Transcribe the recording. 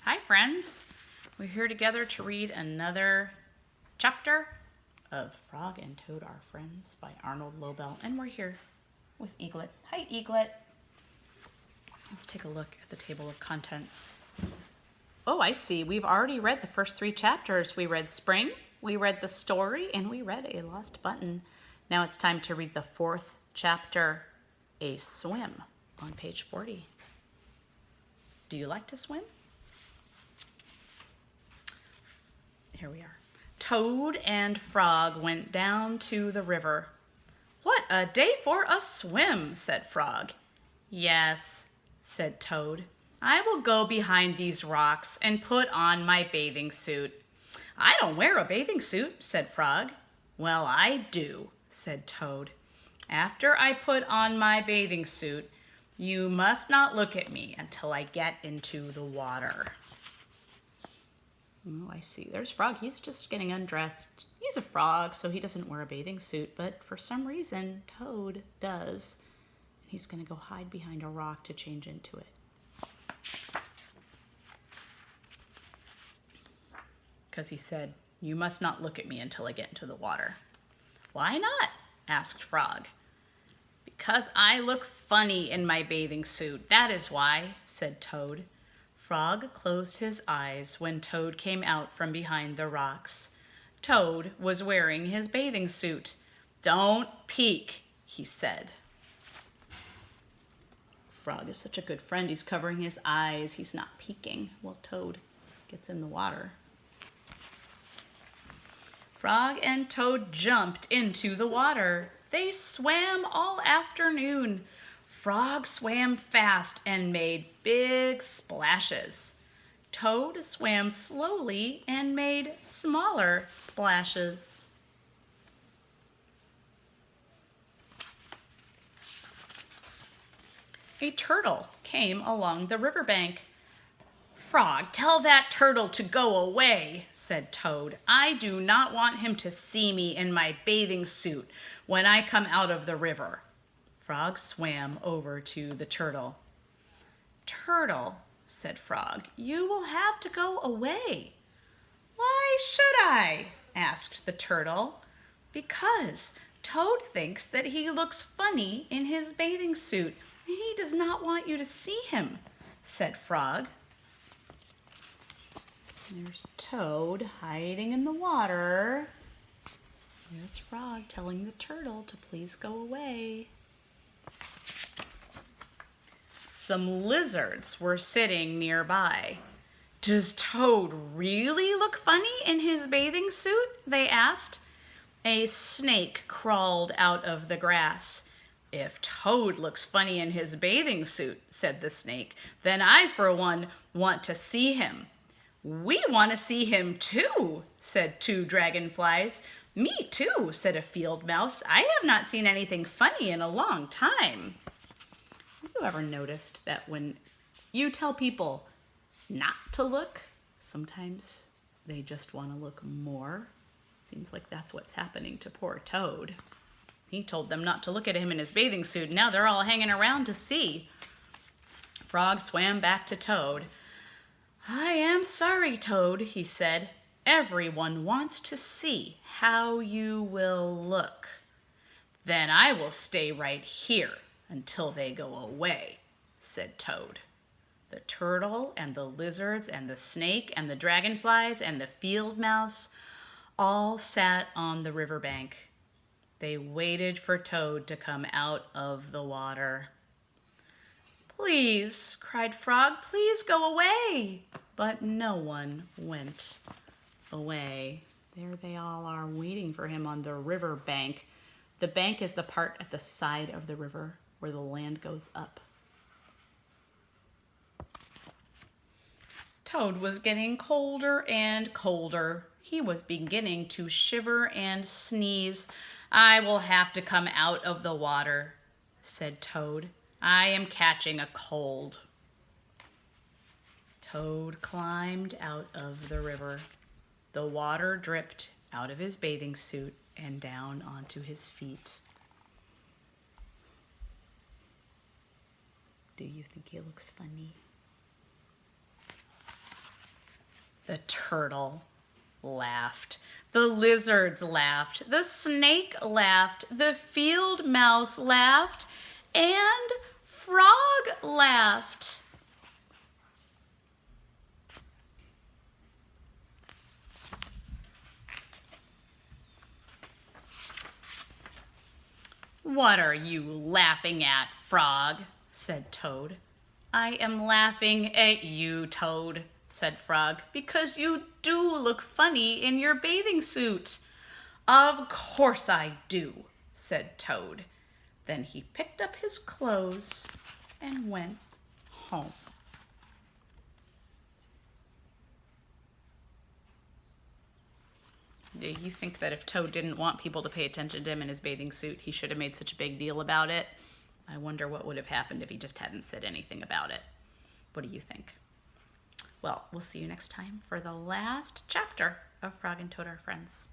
Hi friends, we're here together to read another chapter of Frog and Toad Are Friends by Arnold Lobel, and we're here with Eaglet. Hi Eaglet. Let's take a look at the table of contents. Oh, I see, we've already read the first 3 chapters. We read Spring, we read the story, and we read A Lost Button. Now it's time to read the 4th chapter, A Swim, on page 40. Do you like to swim? Here we are. Toad and Frog went down to the river. "What a day for a swim," said Frog. "Yes," said Toad. "I will go behind these rocks and put on my bathing suit." "I don't wear a bathing suit," said Frog. "Well, I do," said Toad. "After I put on my bathing suit, you must not look at me until I get into the water." Oh, I see. There's Frog. He's just getting undressed. He's a frog, so he doesn't wear a bathing suit, but for some reason, Toad does. He's going to go hide behind a rock to change into it. Because he said, "You must not look at me until I get into the water." "Why not?" asked Frog. "Because I look funny in my bathing suit. That is why," said Toad. Frog closed his eyes when Toad came out from behind the rocks. Toad was wearing his bathing suit. "Don't peek," he said. Frog is such a good friend. He's covering his eyes. He's not peeking while Toad gets in the water. Frog and Toad jumped into the water. They swam all afternoon. Frog swam fast and made big splashes. Toad swam slowly and made smaller splashes. A turtle came along the riverbank. "Frog, tell that turtle to go away," said Toad. "I do not want him to see me in my bathing suit when I come out of the river." Frog swam over to the turtle. "Turtle," said Frog, "you will have to go away." "Why should I?" asked the turtle. "Because Toad thinks that he looks funny in his bathing suit, and he does not want you to see him," said Frog. There's Toad hiding in the water. There's Frog telling the turtle to please go away. Some lizards were sitting nearby. "Does Toad really look funny in his bathing suit?" they asked. A snake crawled out of the grass. "If Toad looks funny in his bathing suit," said the snake, "then I, for one, want to see him." "We want to see him too," said 2 dragonflies. "Me too," said a field mouse. "I have not seen anything funny in a long time." Have you ever noticed that when you tell people not to look, sometimes they just want to look more? Seems like that's what's happening to poor Toad. He told them not to look at him in his bathing suit. Now they're all hanging around to see. Frog swam back to Toad. "I am sorry, Toad," he said. "Everyone wants to see how you will look." "Then I will stay right here until they go away," said Toad. The turtle and the lizards and the snake and the dragonflies and the field mouse all sat on the riverbank. They waited for Toad to come out of the water. "Please," cried Frog, "please go away." But no one went away. There they all are waiting for him on the river bank. The bank is the part at the side of the river where the land goes up. Toad was getting colder and colder. He was beginning to shiver and sneeze. "I will have to come out of the water," said Toad. "I am catching a cold." Toad climbed out of the river. The water dripped out of his bathing suit and down onto his feet. Do you think he looks funny? The turtle laughed. The lizards laughed. The snake laughed. The field mouse laughed. And Frog laughed. "What are you laughing at, Frog?" said Toad. "I am laughing at you, Toad," said Frog, "because you do look funny in your bathing suit." "Of course I do," said Toad. Then he picked up his clothes and went home. Do you think that if Toad didn't want people to pay attention to him in his bathing suit, he should have made such a big deal about it? I wonder what would have happened if he just hadn't said anything about it. What do you think? Well, we'll see you next time for the last chapter of Frog and Toad Are Friends.